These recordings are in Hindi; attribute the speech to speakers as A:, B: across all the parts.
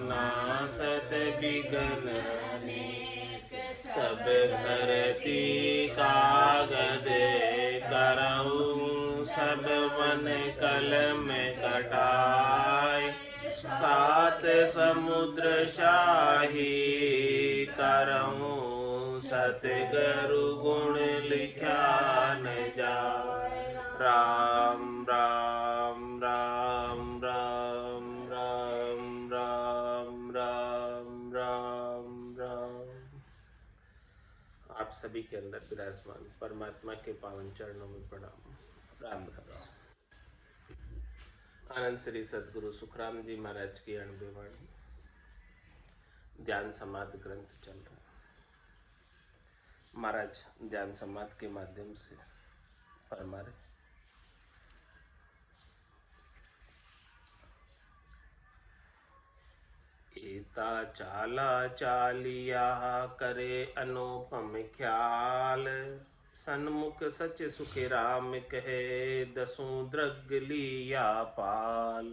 A: नासत बिघन सब धरती कागज करऊँ सब वन कलम कटाय सात समुद्र शाही करऊँ सतगुरु गुण लिखा न जाय। राम राम राम राम राम राम राम राम राम। आप सभी के अंदर विराजमान परमात्मा के पावन चरणों में प्रणाम। राम राम। आनंद श्री सदगुरु सुखराम जी महाराज की 98वीं वाणी ध्यान समाधि ग्रंथ चल रहा है। महाराज ध्यान समाधि के माध्यम से फरमा रहे, एता चाला चालिया करे अनुपम ख्याल सन्मुख सच सुख राम कहे दसों द्रग लिया पाल।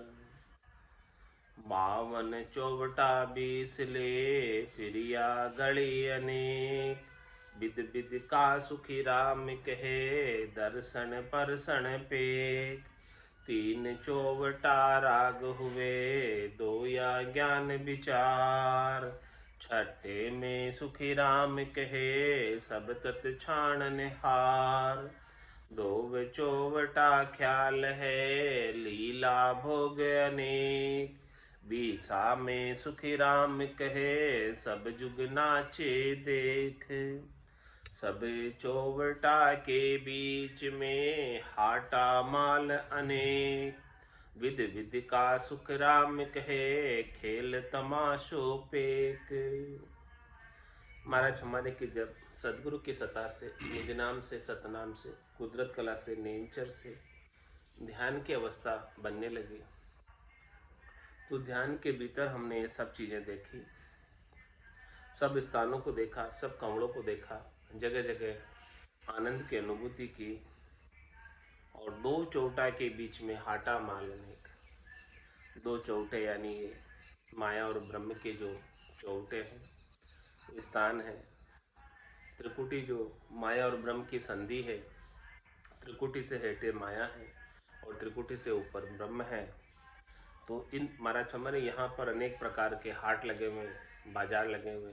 A: 52 चौवटा 20 ले फिरिया गली अनेक विद विद का सुखी राम कहे दर्शन परसन पेक। 3 चौवटा राग हुए 2 या ज्ञान विचार छठे में सुखी राम कहे सब तत् छाण निहार। 2 चौवटा ख्याल है लीला भोग अनेक 20 में सुखी राम कहे सब जुग नाचे देख। सब चौवटा के बीच में हाटा माल अनेक विध विध का सुख राम कहे खेल तमाशो पेक। महाराज हमारे की जब सदगुरु की सत्ता से निज नाम से सतनाम से कुदरत कला से नेचर से ध्यान की अवस्था बनने लगी तो ध्यान के भीतर हमने ये सब चीजें देखी, सब स्थानों को देखा, सब कमलों को देखा, जगह जगह आनंद की अनुभूति की और 2 चौवटा के बीच में हाटा माल अनेक। 2 चौवटे यानी ये माया और ब्रह्म के जो चौवटे हैं स्थान है। त्रिकुटी जो माया और ब्रह्म की संधि है, त्रिकुटी से हेठे माया है और त्रिकुटी से ऊपर ब्रह्म है। तो इन महाराज हमारे यहाँ पर अनेक प्रकार के हाट लगे हुए, बाजार लगे हुए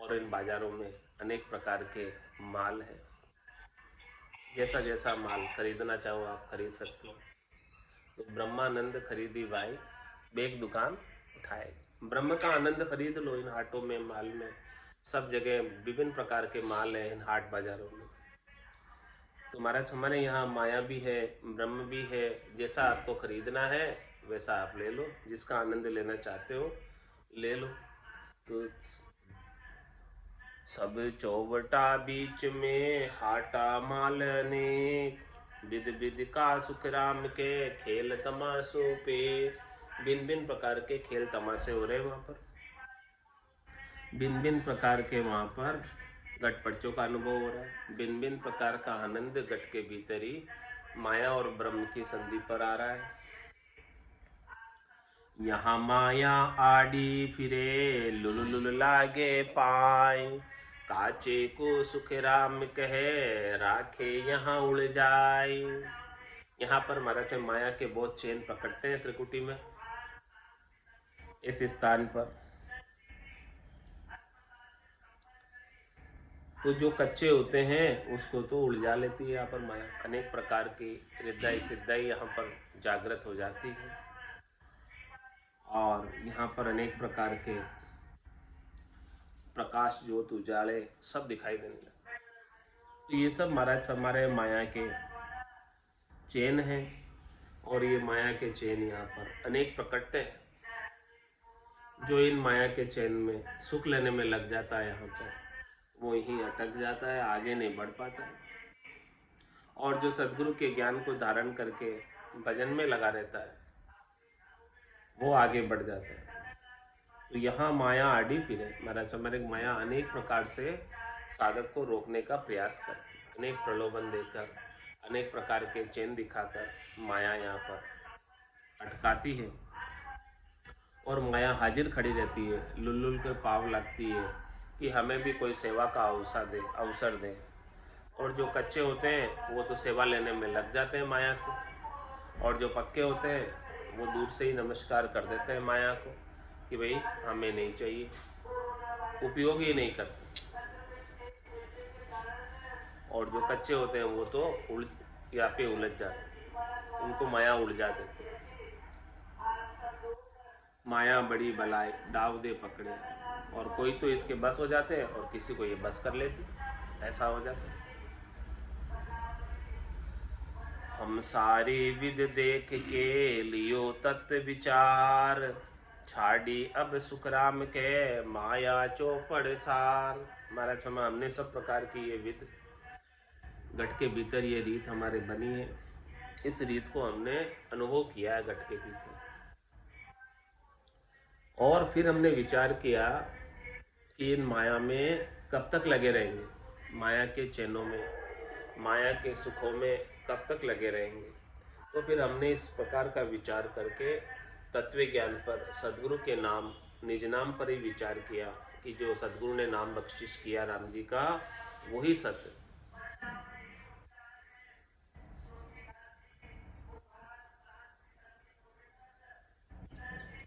A: और इन बाजारों में अनेक प्रकार के माल हैं। जैसा जैसा माल खरीदना चाहो आप खरीद सकते हो। तो ब्रह्मानंद खरीदी भाई बेग दुकान उठाए। ब्रह्म का आनंद खरीद लो इन हाटों में, माल में, सब जगह विभिन्न प्रकार के माल हैं इन हाट बाजारों में। तो महाराज हमारे यहाँ माया भी है, ब्रह्म भी है। जैसा आपको खरीदना है वैसा आप ले लो, जिसका आनंद लेना चाहते हो ले लो। तो सब चौवटा बीच में हाटा माल अनेक विध विध का सुख राम के खेल तमाशों पे। भिन्न भिन्न प्रकार के खेल तमाशे हो रहे हैं वहाँ पर, भिन्न भिन्न प्रकार के वहाँ पर गट पर्चों का अनुभव हो रहा है। भिन्न भिन्न प्रकार का आनंद गट के भीतर ही माया और ब्रह्म की संधि पर आ रहा है। यहाँ माया आड़ी फिरे लुल लागे पाए काचे को सुख राम कहे राखे यहाँ उड़ जाए। यहाँ पर महाराज माया के बहुत चैन पकड़ते हैं त्रिकुटी में। इस स्थान पर तो जो कच्चे होते हैं उसको तो उलझा लेती है यहाँ पर माया। अनेक प्रकार की रिद्धाई सिद्धाई यहाँ पर जागृत हो जाती है और यहाँ पर अनेक प्रकार के प्रकाश ज्योत उजाले सब दिखाई देने लगे। तो ये सब महाराज हमारे माया के चैन हैं और ये माया के चैन यहाँ पर अनेक प्रकटते हैं। जो इन माया के चैन में सुख लेने में लग जाता है यहाँ पर वो यहीं अटक जाता है, आगे नहीं बढ़ पाता है। और जो सदगुरु के ज्ञान को धारण करके भजन में लगा रहता है वो आगे बढ़ जाता है। तो यहाँ माया आड़ी फिरे महाराज हमारे माया अनेक प्रकार से साधक को रोकने का प्रयास करती है। अनेक प्रलोभन देकर, अनेक प्रकार के चैन दिखाकर माया यहाँ पर अटकाती है। और माया हाजिर खड़ी रहती है, लुल्लुल के पाँव लगती है कि हमें भी कोई सेवा का अवसर दे। और जो कच्चे होते हैं वो तो सेवा लेने में लग जाते हैं माया से, और जो पक्के होते हैं वो दूर से ही नमस्कार कर देते हैं माया को कि भाई हमें नहीं चाहिए, उपयोग ही नहीं करते। और जो कच्चे होते हैं वो तो या पे उलझ जाते हैं, उनको माया उलझा देती है। माया बड़ी बलाए डाव दे पकड़े, और कोई तो इसके बस हो जाते हैं और किसी को ये बस कर लेती, ऐसा हो जाता है। हम सारी विद देख के लियो तत्व विचार, छाड़ी अब सुखराम के माया चौपड़ सार। महाराज फरमा हमने सब प्रकार की ये विद, घट के भीतर ये रीत हमारे बनी है, इस रीत को हमने अनुभव किया है घट के भीतर। और फिर हमने विचार किया कि इन माया में कब तक लगे रहेंगे, माया के चैनों में, माया के सुखों में कब तक लगे रहेंगे। तो फिर हमने इस प्रकार का विचार करके तत्व ज्ञान पर, सदगुरु के नाम, निज नाम पर ही विचार किया कि जो सदगुरु ने नाम बख्शिश किया राम जी का, वही सत्य।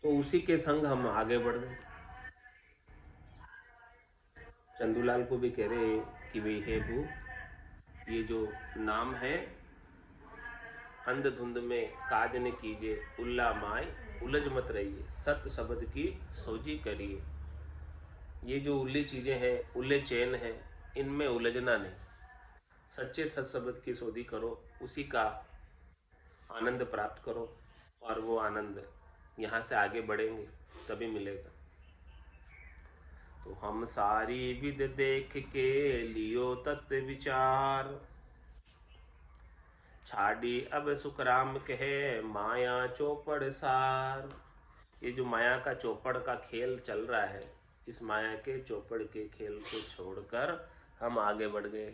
A: तो उसी के संग हम आगे बढ़ गए। चंदूलाल को भी कह रहे कि भाई हे भू, ये जो नाम है, अंधधुंध में काज न कीजिए, उल्ला माय उलझ मत रहिए, सत्य शब्द की सोजी करिए। ये जो उल्ली चीजें हैं, उल्ले चैन हैं, इनमें उलझना नहीं, सच्चे सत शब्द की सोधी करो, उसी का आनंद प्राप्त करो, और वो आनंद यहाँ से आगे बढ़ेंगे तभी मिलेगा। तो हम सारी विद देख के लियो तत्व विचार, छाड़ी अब सुखराम कहे माया चौपड़ सार। ये जो माया का चौपड़ का खेल चल रहा है, इस माया के चौपड़ के खेल को छोड़कर हम आगे बढ़ गए।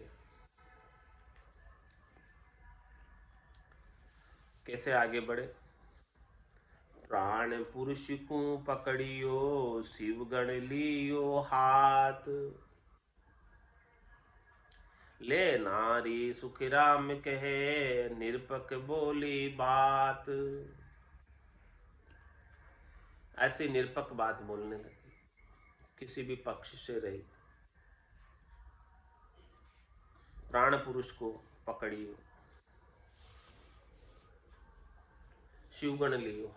A: कैसे आगे बढ़े? प्राण पुरुष को पकड़ियो, शिव गण लियो हाथ, ले नारी सुखराम कहे निरपक बोली बात। ऐसी निरपक बात बोलने लगी, किसी भी पक्ष से रहित। प्राण पुरुष को पकड़ियो, शिवगण लियो।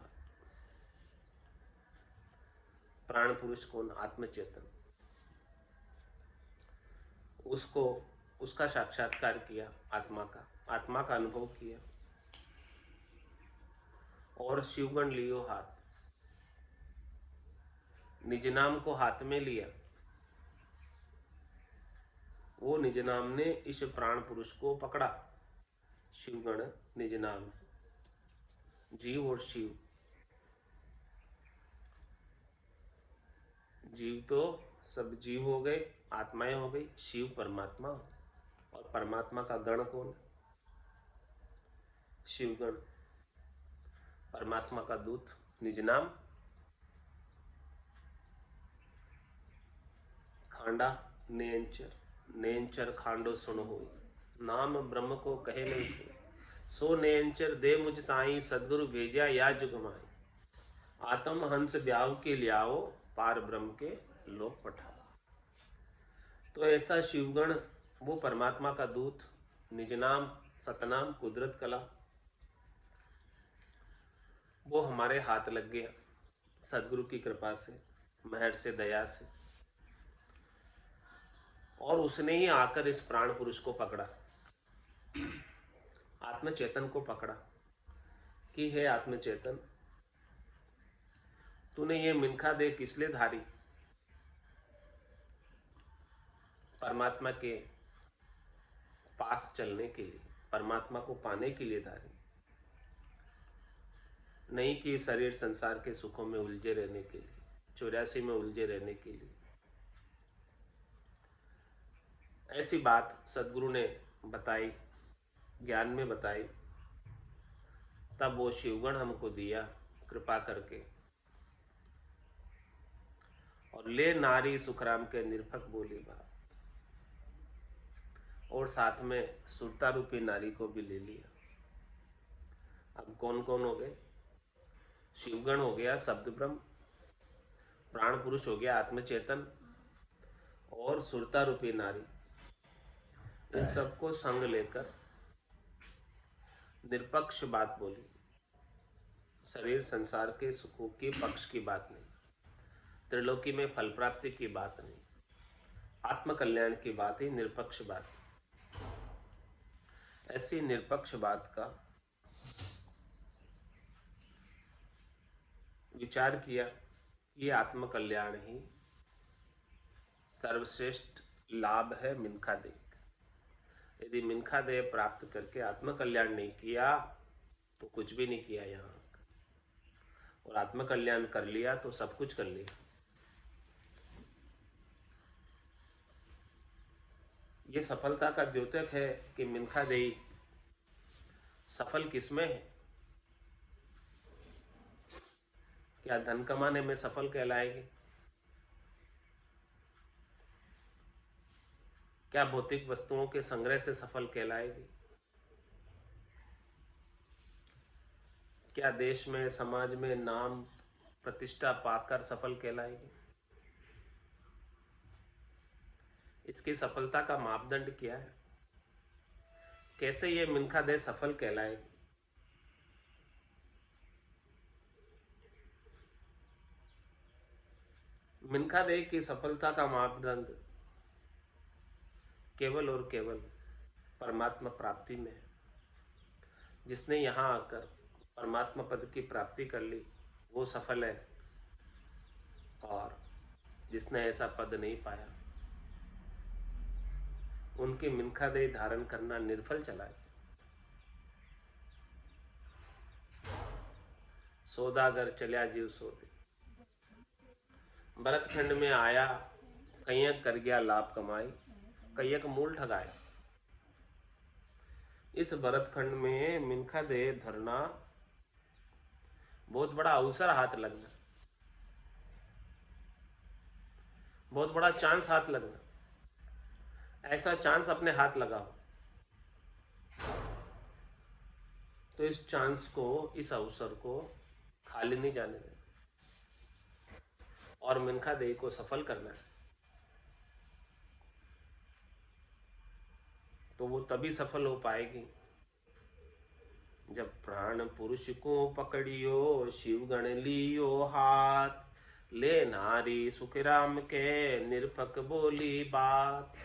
A: प्राण पुरुष कौन? आत्मचेतन। उसको, उसका साक्षात्कार किया, आत्मा का अनुभव किया। और शिवगण लियो हाथ, निज नाम को हाथ में लिया। वो निज नाम ने इस प्राण पुरुष को पकड़ा। शिवगण निज नाम, जीव और शिव। जीव तो सब जीव हो गए, आत्माएं हो गई, शिव परमात्मा। और परमात्मा का गण कौन? शिवगण। परमात्मा का दूत निज नाम, खांडा नेंचर, नेंचर खांडो सुन हो, नाम ब्रह्म को कहे नहीं कोई, सो नेंचर दे मुझ ताई, सदगुरु भेजा या जुग माई। आत्म हंस ब्याव के लियाओ, पार ब्रह्म के लोक पठाओ। तो ऐसा शिवगण, वो परमात्मा का दूत, निज नाम, सतनाम, कुदरत कला, वो हमारे हाथ लग गया सदगुरु की कृपा से, महर से, दया से। और उसने ही आकर इस प्राण पुरुष को पकड़ा, आत्मचेतन को पकड़ा कि हे आत्मचेतन, तूने ये मिनखा दे किस लिए धारी? परमात्मा के पास चलने के लिए, परमात्मा को पाने के लिए धारी, नहीं कि शरीर संसार के सुखों में उलझे रहने के लिए, 84 में उलझे रहने के लिए। ऐसी बात सदगुरु ने बताई, ज्ञान में बताई। तब वो शिवगण हमको दिया कृपा करके, और ले नारी सुखराम के निरपक बोली बात, और साथ में सुरता रूपी नारी को भी ले लिया। अब कौन कौन हो गए? शिवगण हो गया, शब्द ब्रह्म, प्राण पुरुष हो गया आत्मचेतन, और सुरता रूपी नारी। इन सबको संग लेकर निरपक्ष बात बोली। शरीर संसार के सुखों की पक्ष की बात नहीं, त्रिलोकी में फल प्राप्ति की बात नहीं, आत्म कल्याण की बात ही निरपक्ष बात। ऐसी निरपक्ष बात का विचार किया। ये आत्म कल्याण ही सर्वश्रेष्ठ लाभ है मिनखा देह। यदि मिनखा देह प्राप्त करके आत्म कल्याण नहीं किया तो कुछ भी नहीं किया यहाँ, और आत्म कल्याण कर लिया तो सब कुछ कर लिया। ये सफलता का द्योतक है कि मिनखा देही सफल किसमें है? क्या धन कमाने में सफल कहलाएगी? क्या भौतिक वस्तुओं के संग्रह से सफल कहलाएगी? क्या देश में समाज में नाम प्रतिष्ठा पाकर सफल कहलाएगी? इसकी सफलता का मापदंड क्या है? कैसे ये मिनखा देह सफल कहलाएगी? मिनखा देह की सफलता का मापदंड केवल और केवल परमात्मा प्राप्ति में है। जिसने यहाँ आकर परमात्मा पद की प्राप्ति कर ली वो सफल है, और जिसने ऐसा पद नहीं पाया उनकी मिनखा देह धारण करना निर्फल चला है। सौदागर चलिया जीव सोदे, भरतखंड में आया कैयक कर गया लाभ कमाई, कैयक मूल ठगाए। इस भरतखंड में मिनखा देह धरना बहुत बड़ा अवसर हाथ लगना, बहुत बड़ा चांस हाथ लगना। ऐसा चांस अपने हाथ लगाओ तो इस चांस को, इस अवसर को खाली नहीं जाने देना, और मिनखा देह को सफल करना है। तो वो तभी सफल हो पाएगी जब प्राण पुरुष को पकड़ियो, शिव गण लियो हाथ, ले नारी सुखराम के निरपक बोली बात।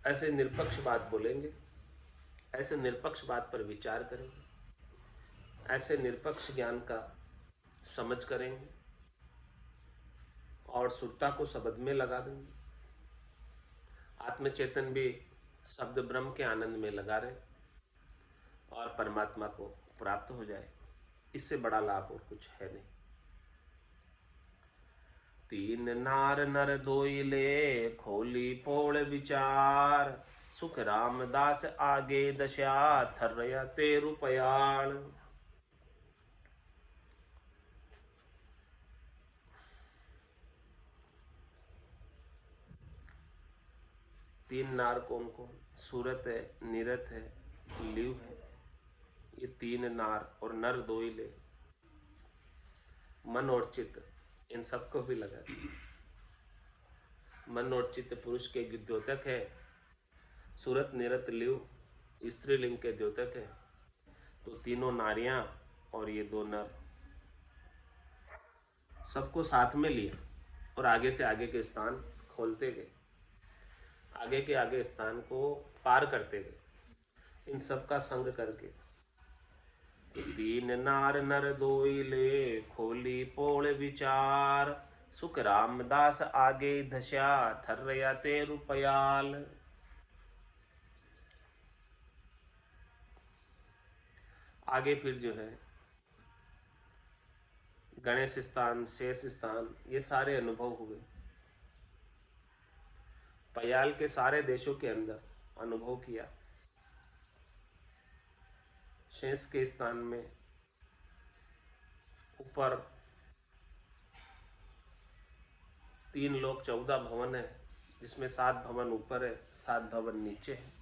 A: ऐसे निरपक्ष बात बोलेंगे, ऐसे निरपक्ष बात पर विचार करेंगे, ऐसे निरपक्ष ज्ञान का समझ करेंगे, और सुरता को शब्द में लगा देंगे। आत्मचेतन भी शब्द ब्रह्म के आनंद में लगा रहे और परमात्मा को प्राप्त हो जाए। इससे बड़ा लाभ और कुछ है नहीं। तीन नार नर दोई ले, खोली पोड़ विचार, सुख रामदास आगे दशा, थर्रया तेरु पयाल। तीन नार कौन कौन? सूरत है, नीरत है, लिव है। ये तीन नार और नर दो ही ले, मन और चित्त, इन सबको भी लगा। मन और चित्त पुरुष के द्योतक है, सूरत नीरत लिव स्त्रीलिंग के द्योतक है। तो तीनों नारियां और ये दो नर सबको साथ में लिया और आगे से आगे के स्थान खोलते गए, आगे के आगे स्थान को पार करते गए। इन सब का संग करके तीन नार नर दोई ले, खोली पोड़ विचार, सुख रामदास आगे धस्या, थर्रया तेरु पयाल। आगे फिर जो है गणेश स्थान, शेष स्थान, ये सारे अनुभव हुए। पयाल के सारे देशों के अंदर अनुभव किया। शेष के स्थान में ऊपर तीन लोक 14 भवन है, जिसमें 7 भवन ऊपर है, 7 भवन नीचे है।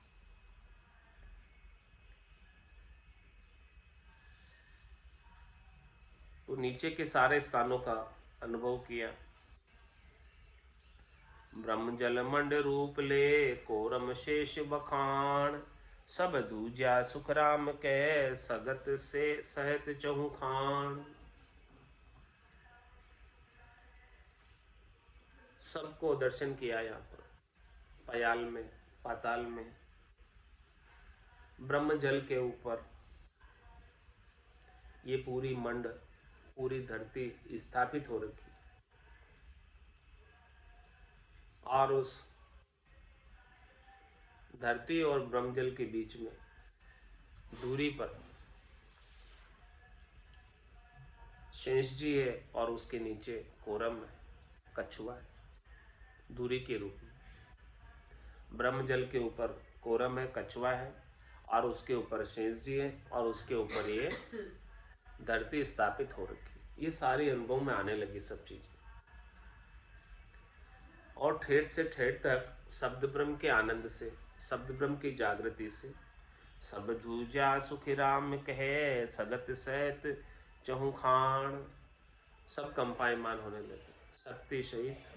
A: तो नीचे के सारे स्थानों का अनुभव किया। ब्रह्म जल मंड रूप ले कोरम शेष बखान, सब दूजा सुख राम कै सगत से सहत चहु खान। सबको दर्शन किया यहाँ पर, पयाल में, पाताल में, ब्रह्म जल के ऊपर ये पूरी मंड, पूरी धरती स्थापित हो रखी, और उस धरती और ब्रह्मजल के बीच में दूरी पर शेष जी है, और उसके नीचे कोरम है, कछुआ है, दूरी के रूप में। ब्रह्मजल के ऊपर कोरम है, कछुआ है, और उसके ऊपर शेष जी है, और उसके ऊपर ये धरती स्थापित हो रखी। ये सारी अनुभव में आने लगी सब चीजें, और ठेठ से ठेठ तक शब्द ब्रह्म के आनंद से, शब्द ब्रह्म की जागृति से, सब दूजा सुखी राम कहे सगत सहत चहु खान, सब कंपायमान होने लगे, शक्ति सहित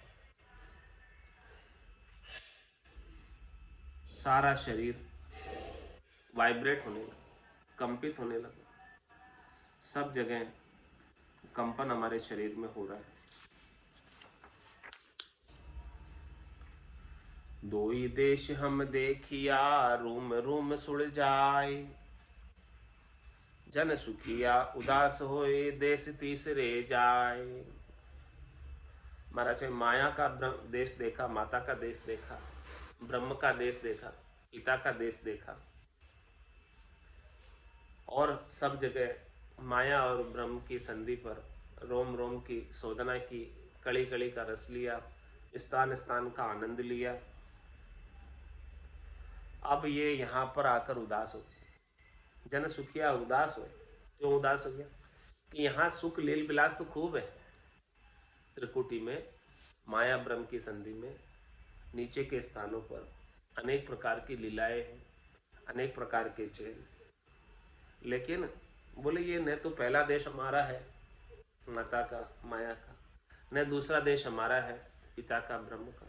A: सारा शरीर वाइब्रेट होने लगा, कंपित होने लगा। सब जगह कंपन हमारे शरीर में हो रहा है। दोई देश हम देखिया रूम रूम सुड़ जाए, जन सुखिया उदास होए देश तीसरे जाए। महाराज ने माया का देश देखा, माता का देश देखा, ब्रह्म का देश देखा, पिता का देश देखा, और सब जगह माया और ब्रह्म की संधि पर रोम रोम की शोधना की, कड़ी कड़ी का रस लिया, स्थान स्थान का आनंद लिया। अब ये यहाँ पर आकर उदास हो, जन सुखिया उदास हो। क्यों उदास हो गया? कि यहाँ सुख लील विलास तो खूब है, त्रिकुटी में, माया ब्रह्म की संधि में, नीचे के स्थानों पर अनेक प्रकार की लीलाएं हैं, अनेक प्रकार के चैन। लेकिन बोले ये न तो पहला देश हमारा है माता का, माया का, न दूसरा देश हमारा है पिता का, ब्रह्म का,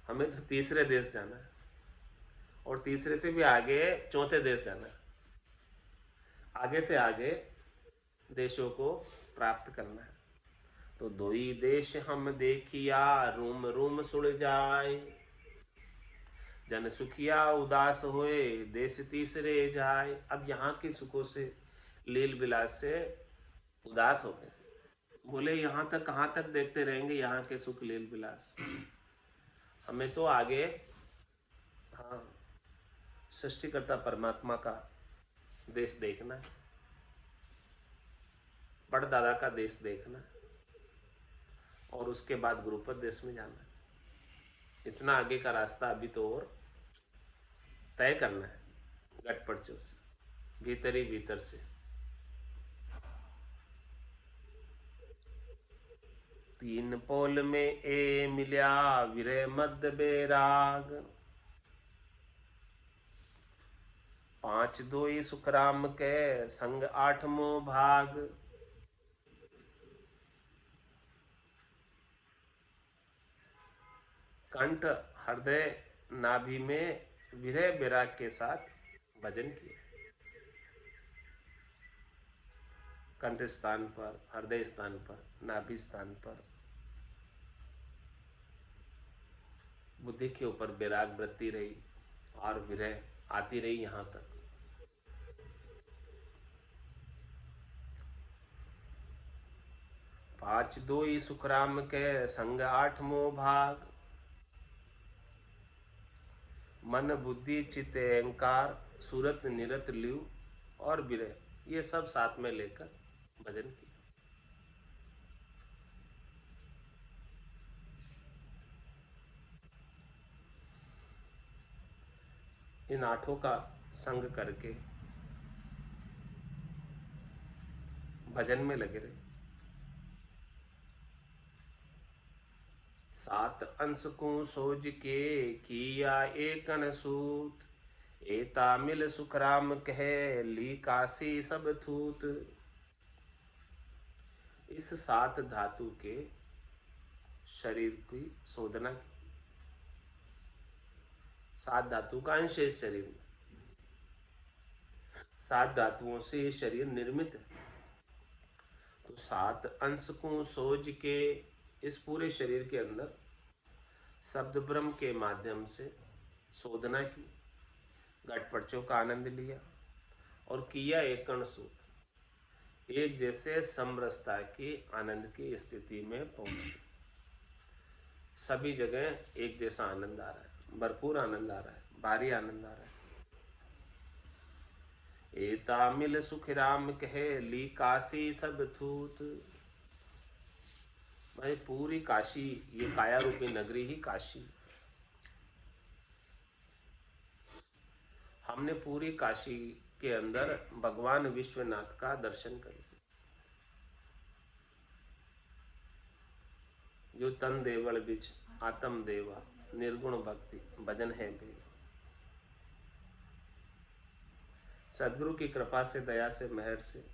A: हमें तो तीसरे देश जाना है, और तीसरे से भी आगे चौथे देश जाना है, आगे से आगे देशों को प्राप्त करना है। तो दोई देश हम देखिया रूम रूम सुड़ जाए, जन सुखिया उदास होए देश तीसरे जाए। अब यहाँ के सुखों से, लील विलास से उदास हो गए। बोले यहाँ तक कहाँ तक देखते रहेंगे यहाँ के सुख लील विलास, हमें तो आगे, हाँ, सृष्टिकर्ता परमात्मा का देश देखना है, परदादा का देश देखना है, और उसके बाद गुरुपद देश में जाना है। इतना आगे का रास्ता अभी तो और तय करना है, गटपड़चों से, भीतर ही भीतर से। तीन पोल में ए मिल्या विरय मद बेराग, पांच दोई सुखराम के संग आठमो भाग। कंठ हृदय नाभि में विरह विराग के साथ भजन किया। कंठ स्थान पर, हृदय स्थान पर, नाभि स्थान पर बुद्धि के ऊपर विराग वृत्ति रही, और विरह आती रही यहाँ तक। पांच दोई सुखराम के संग आठमो भाग, मन बुद्धि चित्त अहंकार सूरत निरत लिव और विरह, ये सब साथ में लेकर भजन किया। इन आठों का संग करके भजन में लगे रहे। सात अंश को सोज के किया एकन सूत, एता मिल सुख राम कहे ली काशी सब थूत। इस सात धातु के शरीर की शोधना की। सात धातु का अंश है शरीर में, सात धातुओं से ये शरीर निर्मित है। तो सात अंश को सोज के इस पूरे शरीर के अंदर शब्द ब्रह्म के माध्यम से शोधना की, घटपटचों का आनंद लिया और किया एक कण सूत, एक जैसे समरसता की आनंद की स्थिति में पहुंचे। सभी जगह एक जैसा आनंद आ रहा है, भरपूर आनंद आ रहा है, भारी आनंद आ रहा है। एता मिल सुख राम कहे ली काशी सब थूत। भाई पूरी काशी, ये काया रूपी नगरी ही काशी। हमने पूरी काशी के अंदर भगवान विश्वनाथ का दर्शन कर लिया। जो तन देवल बिच आत्म देवा निर्गुण भक्ति भजन है भी। सदगुरु की कृपा से, दया से, मेहर से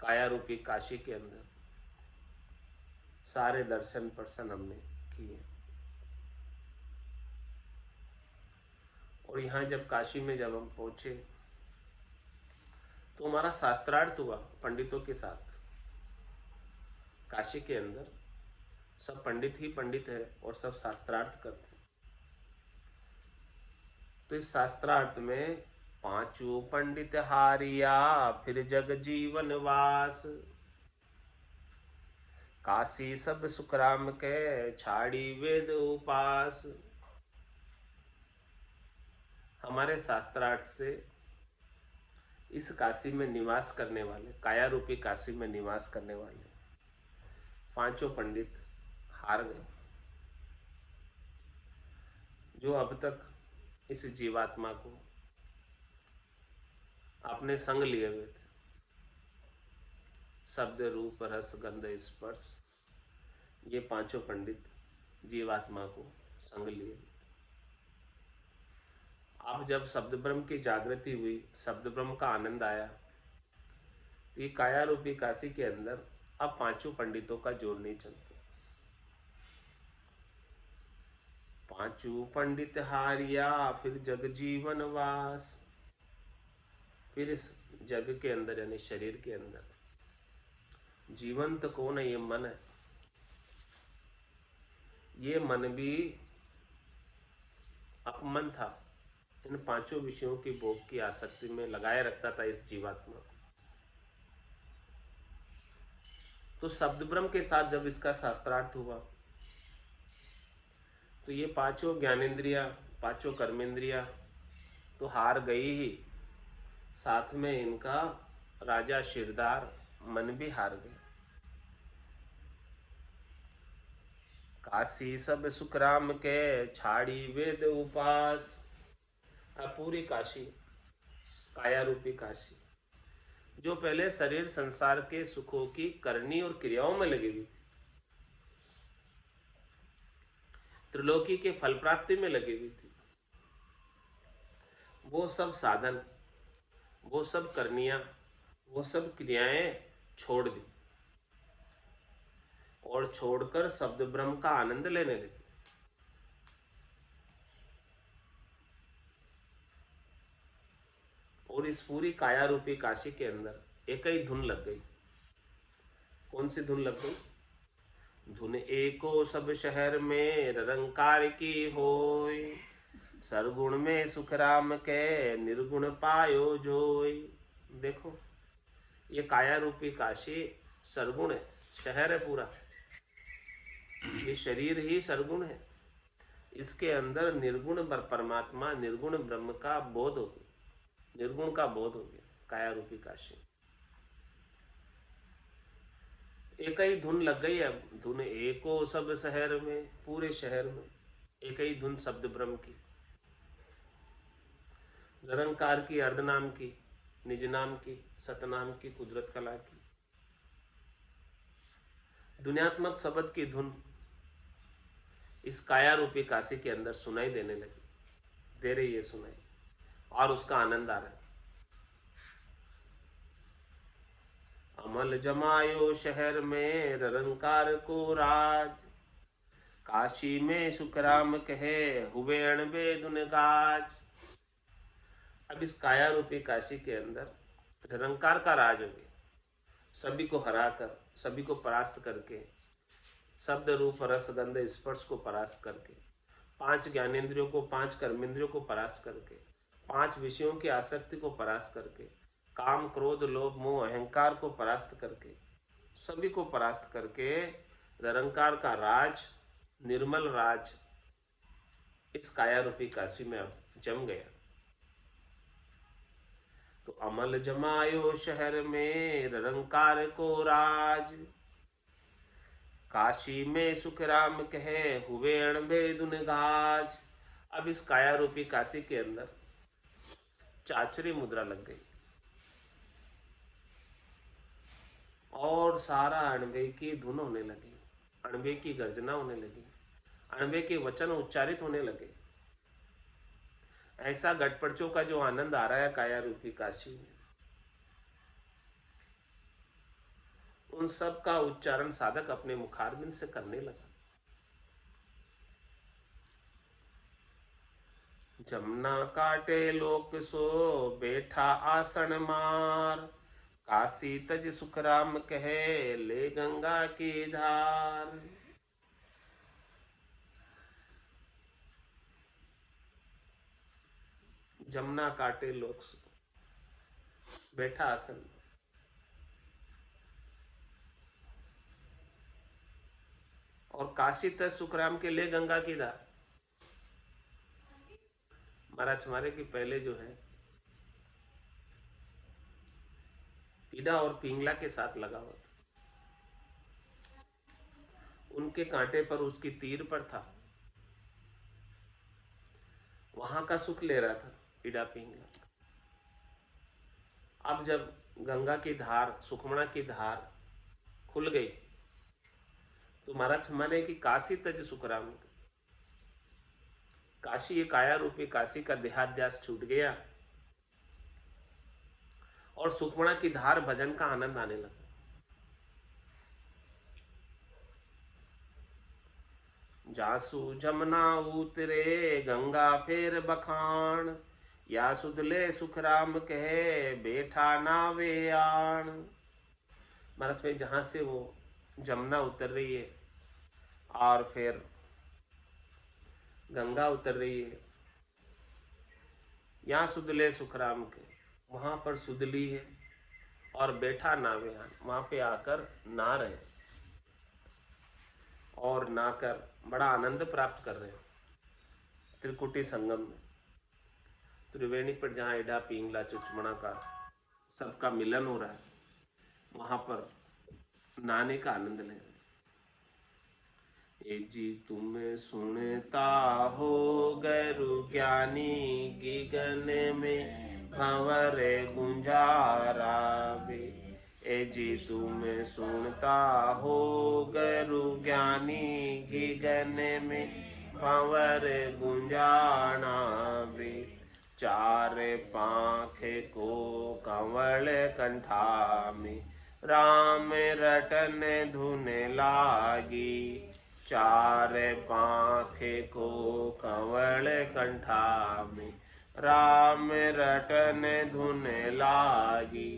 A: काया रूपी काशी के अंदर सारे दर्शन प्रसन्न हमने किए। और यहाँ जब काशी में जब हम पहुंचे तो हमारा शास्त्रार्थ हुआ पंडितों के साथ। काशी के अंदर सब पंडित ही पंडित है और सब शास्त्रार्थ करते। तो इस शास्त्रार्थ में पांचों पंडित हारिया फिर जग जीवन वास, काशी सब सुख राम के छाड़ी वेद उपास। हमारे शास्त्रार्थ से इस काशी में निवास करने वाले, काया रूपी काशी में निवास करने वाले पांचों पंडित हार गए, जो अब तक इस जीवात्मा को अपने संग लिए हुए थे। शब्द रूप रस गंध स्पर्श, ये पांचों पंडित जीवात्मा को संग लिए। अब जब शब्द ब्रह्म की जागृति हुई, शब्द ब्रह्म का आनंद आया, तो ये काया रूपी काशी के अंदर अब पांचों पंडितों का जोर नहीं चलता। पांचों पंडित हारिया फिर जग जीवन वास। फिर इस जग के अंदर यानी शरीर के अंदर जीवंत कौन है? ये मन है। ये मन भी अपमन था, इन पांचों विषयों की भोग की आसक्ति में लगाए रखता था इस जीवात्मा को। तो शब्द ब्रह्म के साथ जब इसका शास्त्रार्थ हुआ तो ये पांचों ज्ञानेंद्रिया, पांचों कर्मेंद्रिया तो हार गई ही, साथ में इनका राजा शिरदार मन भी हार गए। काशी सब सुख राम के छाड़ी वेद उपास। पूरी काशी, काया रूपी काशी, जो पहले शरीर संसार के सुखों की करनी और क्रियाओं में लगी हुई थी, त्रिलोकी के फल प्राप्ति में लगी हुई थी, वो सब साधन, वो सब करनियां, वो सब क्रियाएं छोड़ दी और छोड़कर शब्द ब्रह्म का आनंद लेने लगे। और इस पूरी काया रूपी काशी के अंदर एक ही धुन लग गई। कौन सी धुन लग गई? धुन एको सब शहर में निरंकार की होय, सरगुण में सुख राम के निर्गुण पायो जोय। देखो, ये काया रूपी काशी सरगुण है, शहर है पूरा। ये शरीर ही सरगुण है, इसके अंदर निर्गुण परमात्मा, निर्गुण ब्रह्म का बोध हो गया, निर्गुण का बोध हो गया। काया रूपी काशी एक ही धुन लग गई। अब धुन एको सब शहर में, पूरे शहर में एक ही धुन शब्द ब्रह्म की, निरंकार की, अर्धनाम की, निज नाम की, सतनाम की, कुदरत कला की, दुनियात्मक शब्द की धुन इस काया रूपी काशी के अंदर सुनाई देने लगी, दे रही है सुनाई, और उसका आनंद आ रहा है। अमल जमायो शहर में निरंकार को राज, काशी में सुखराम कहे हुए अणबे दुन गाज। अब इस काया रूपी काशी के अंदर निरंकार का राज हो गया, सभी को हराकर, सभी को परास्त करके, शब्द रूप रस गंध स्पर्श को परास्त करके, 5 ज्ञानेंद्रियों को, 5 कर्मेंद्रियों को परास्त करके, 5 विषयों की आसक्ति को परास्त करके, काम क्रोध लोभ मोह अहंकार को परास्त करके, सभी को परास्त करके निरंकार का राज, निर्मल राज इस काया रूपी काशी में अब जम गया। तो अमल जमायो शहर में निरंकार को राज, काशी में सुखराम कहे हुए अणबे दुन गाज। अब इस काया रूपी काशी के अंदर चाचरी मुद्रा लग गई और सारा अणबे की धुन होने लगी, अणबे की गर्जना होने लगी, अणबे के वचन उच्चारित होने लगे। ऐसा गटपड़चों का जो आनंद आ रहा है काया रूपी काशी में, उन सब का उच्चारण साधक अपने मुखारबिंद से करने लगा। जमुना काटे लोक सो बैठा आसन मार, काशी तज सुखराम कहे ले गंगा की धार। जमुना काटे लोक सो बैठा आसन, और काशी तज सुखराम के ले गंगा की धार। महाराज हमारे की पहले जो है पीड़ा और पिंगला के साथ लगा हुआ था, उनके कांटे पर उसकी तीर पर था, वहां का सुख ले रहा था पीड़ा पिंगला। अब जब गंगा की धार, सुखमणा की धार खुल गई तो महाराज हमारे की काशी तज सुखराम, काशी ये काया रूपी काशी का देहाध्यास छूट गया और सुखमणा की धार भजन का आनंद आने लगा। जासु जमुना उतरे गंगा फेर बखान, या सुधले सुखराम कहे बैठा नावे आण। महाराज में जहां से वो जमुना उतर रही है और फिर गंगा उतर रही है, यहाँ सुधले सुखराम के, वहां पर सुधली है और बैठा नावे आण, वहां पे आकर ना रहे और नाकर बड़ा आनंद प्राप्त कर रहे हैं। त्रिकुटी संगम में त्रिवेणी पर जहाँ एडा पिंगला चुचमणा का सबका मिलन हो रहा है, वहां पर नाने का आनंद ले रहे हैं। ए जी तुम सुनता हो गरु ज्ञानी, गिगन में भंवर गुंजारा बे। ए जी तुम सुनता हो गरु ज्ञानी, गिगन में भंवर गुंजाना बे। चार पाँख को कंवल कंठा में, राम रटन धुन लागी। चार पाँख को कंवल कंठा में, राम रटन धुन लागी।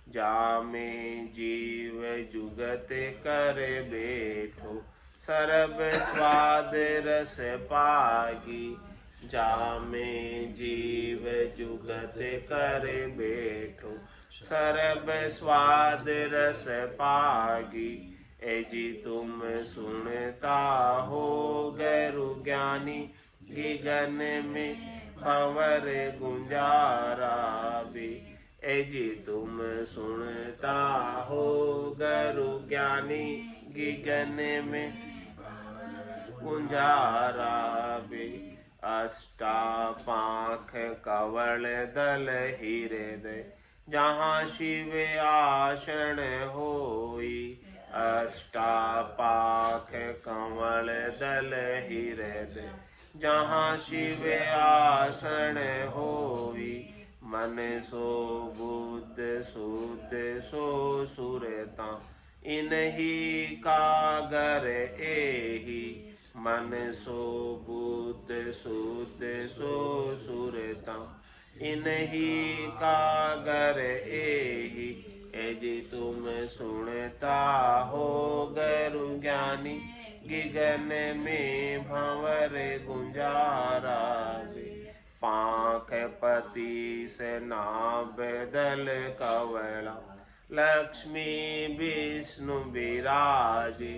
A: जामे जीव जुगत कर बैठो, सरब स्वाद रस पागी। जामे जीव जुगत कर बैठो, सरब स्वाद रस पागी। ए जी तुम सुनता हो गरु ज्ञानी, गिगन में भंवर गुंजारा बे। ए जी तुम सुनता हो गरु ज्ञानी, गिगन में गुंजारा बे। अष्टा पाँख कवल दल हृदय, जहाँ शिव आसन होई। अष्टापाख कंवल दल हृदय जहाँ शिव आसन होई मन सो बुद्ध शुद्ध सो सुरता इन्हीं कागर एहि मन सो बुद्ध शुद्ध सो सुरता इन्हीं कागर एहि एजि तुम सुनता हो गरु ज्ञानी गिगन में भंवर गुंजारा पाख पति से नाभ दल कवला लक्ष्मी विष्णु विराजे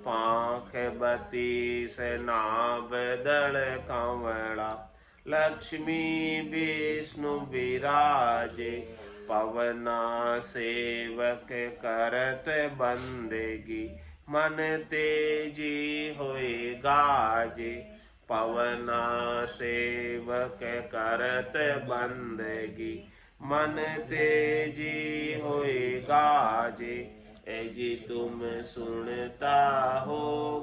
A: पाख बती से नाभ दल कवला लक्ष्मी विष्णु विराजे पवना सेवक करत बंदेगी मन तेजी होए गाजे पवना सेवक करत बंदेगी मन तेजी होए गाजे एजी तुम सुनता हो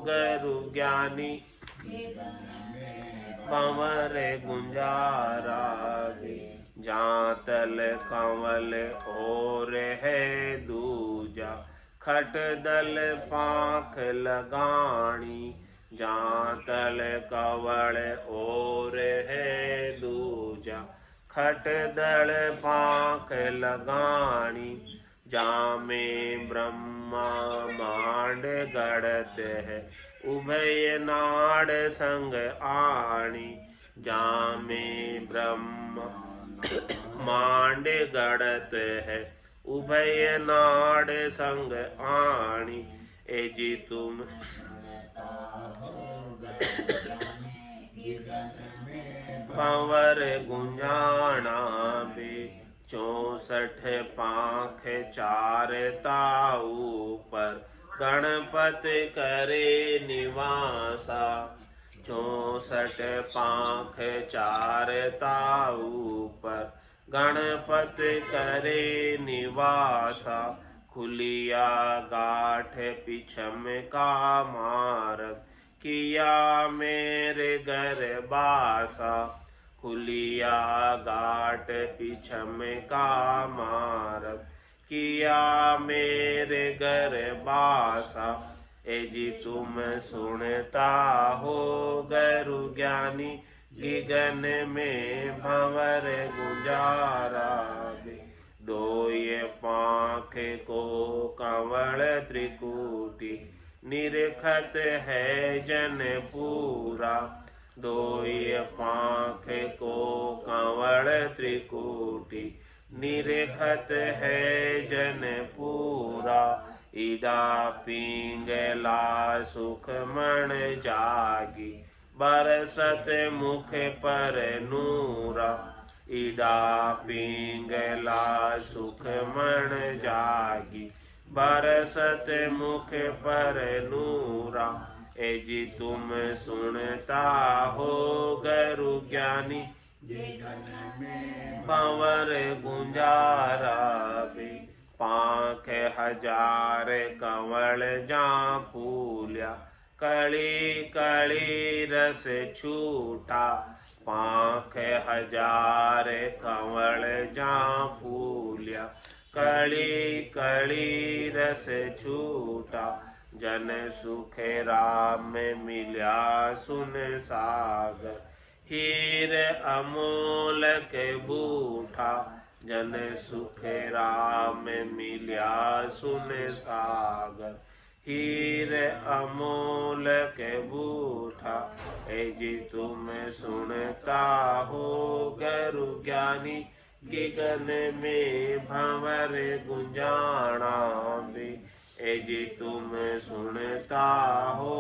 A: गरु ज्ञानी कंवर गुंजारा जहाँ तल कंवल और है दूजा खट दल पाख लगानी जहाँ तल कंवल और है दूजा खट दल पाख लगानी जहाँ में ब्रह्मा मांड गढ़त है उभय नाड़ संग आणी जहाँ में ब्रह्मा मांड गढ़त है उभय नाड़ संग आणी एजी तुम कंवर गुंजाना बे 64 पाख चारता ऊपर गणपत करे निवासा 64 पाख चारता ऊपर गणपत करे निवासा खुलिया गाठ पिछम का मार्ग किया मेरे घर बासा खुलिया गाठ पिछम का मार्ग किया मेरे घर बासा एजी तुम सुनता हो गरु ज्ञानी गिगन में भंवर गुंजारा दो ये पाख को कंवल त्रिकूटी निरखत है जन पूरा दो ये पाख को कंवल त्रिकूटी निरखत है जन पूरा इडा पिंगला सुख मन जागी बरसत मुख पर नूरा इडा पिंगला सुख मन जागी बरसत मुख पर नूरा एजी तुम सुनता हो गरु ज्ञानी भंवर गुंजारा बे पाख हजार कंवल जा फूलिया कली कली रस छूटा पाख हजार कंवल जा फूलिया कली कली रस छूटा जन सुख राम मिल्या सुन सागर हीर अमोलक बूठा जन सुख राम मिल्या सुन सागर हीर अमोलक बूठा एजी तुम सुनता हो गरु ज्ञानी गिगन में भंवर गुंजाना बे एजी तुम सुनता हो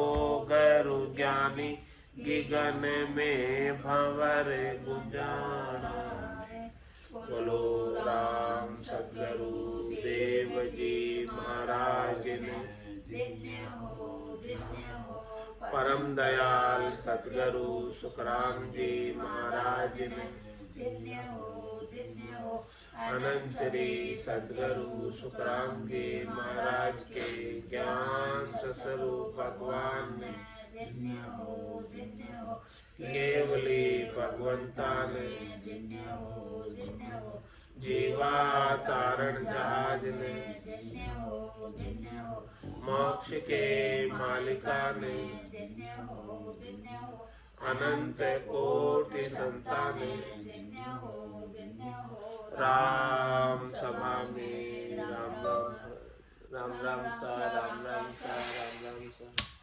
A: गरु ज्ञानी गिगन में भंवर गुंजाना बोलो राम सद्गुरु देव जी महाराज ने परम दयाल सद्गुरु सुखराम जी महाराज ने अनंत श्री सद्गुरु सुखराम जी महाराज के ज्ञान स्वरूप भगवान ने केवली भगवंता ने जीवा तारण जहाज ने मोक्ष के मालिका ने अनंत कोटि संताने राम सभा में राम राम राम राम सा राम राम सा राम राम सा।